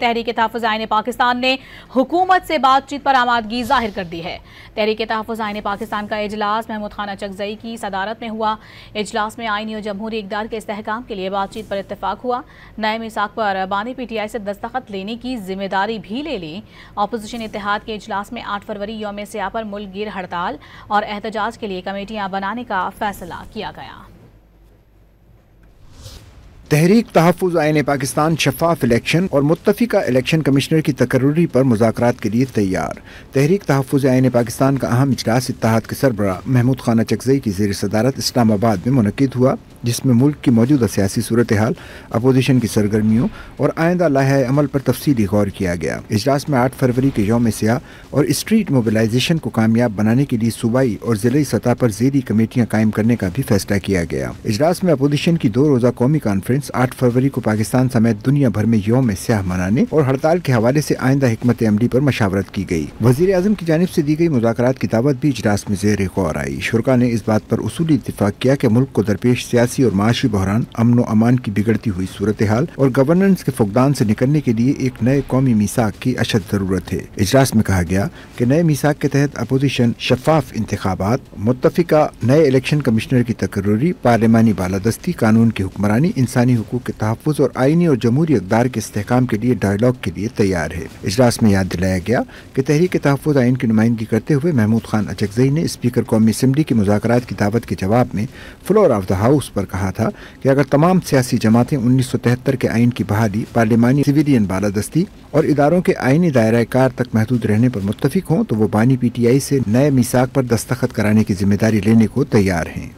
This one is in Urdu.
تحریک تحفظ آئین پاکستان نے حکومت سے بات چیت پر آمادگی ظاہر کر دی ہے۔ تحریک تحفظ آئین پاکستان کا اجلاس محمود خان اچکزئی کی صدارت میں ہوا۔ اجلاس میں آئینی اور جمہوری اقدار کے استحکام کے لیے بات چیت پر اتفاق ہوا۔ نئے میثاق پر بانی پی ٹی آئی سے دستخط لینے کی ذمہ داری بھی لے لی۔ اپوزیشن اتحاد کے اجلاس میں 8 فروری یوم سیاہ پر ملک گیر ہڑتال اور احتجاج کے لیے کمیٹیاں بنانے کا فیصلہ کیا گیا۔ تحریک تحفظ آئین پاکستان شفاف الیکشن اور متفقہ الیکشن کمشنر کی تقرری پر مذاکرات کے لیے تیار۔ تحریک تحفظ آئین پاکستان کا اہم اجلاس اتحاد کے سربراہ محمود خان اچکزئی کی زیر صدارت اسلام آباد میں منعقد ہوا، جس میں ملک کی موجودہ سیاسی صورتحال، اپوزیشن کی سرگرمیوں اور آئندہ لائحہ عمل پر تفصیلی غور کیا گیا۔ اجلاس میں 8 فروری کے یوم سیاہ اور اسٹریٹ موبلائزیشن کو کامیاب بنانے کے لیے صوبائی اور ضلعی سطح پر ذیلی کمیٹیاں قائم کرنے کا بھی فیصلہ کیا گیا۔ اجلاس میں اپوزیشن کی 2 روزہ قومی کانفرنس 8 فروری کو پاکستان سمیت دنیا بھر میں یوم سیاہ منانے اور ہڑتال کے حوالے سے آئندہ حکمت عملی پر مشاورت کی گئی۔ وزیر اعظم کی جانب سے دی گئی مذاکرات کی دعوت بھی اجلاس میں زیر غور آئی۔ شرکاء نے اس بات پر اصولی اتفاق کیا کہ ملک کو درپیش سیاسی اور معاشی بحران، امن و امان کی بگڑتی ہوئی صورتحال اور گورننس کے فقدان سے نکلنے کے لیے ایک نئے قومی میثاق کی اشد ضرورت ہے۔ اجلاس میں کہا گیا کہ نئے میثاق کے تحت اپوزیشن شفاف انتخابات، متفقہ نئے الیکشن کمشنر کی تقرری، پارلیمانی بالادستی، قانون کی حکمرانی، انسانی حقوق کے تحفظ اور آئینی اور جمہوری اقدار کے استحکام کے لیے ڈائیلاگ کے لیے تیار ہے۔ اجلاس میں یاد دلایا گیا کہ تحریک تحفظ آئین کی نمائندگی کرتے ہوئے محمود خان اچکزئی نے اسپیکر قومی اسمبلی کی مذاکرات کی دعوت کے جواب میں فلور آف دا ہاؤس پر کہا تھا کہ اگر تمام سیاسی جماعتیں 1973 کے آئین کی بحالی، پارلیمانی سویلین بالادستی اور اداروں کے آئینی دائرہ کار تک محدود رہنے پر متفق ہوں تو وہ بانی پی ٹی آئی سے نئے میثاق پر دستخط کرانے کی ذمہ داری لینے کو تیار ہیں۔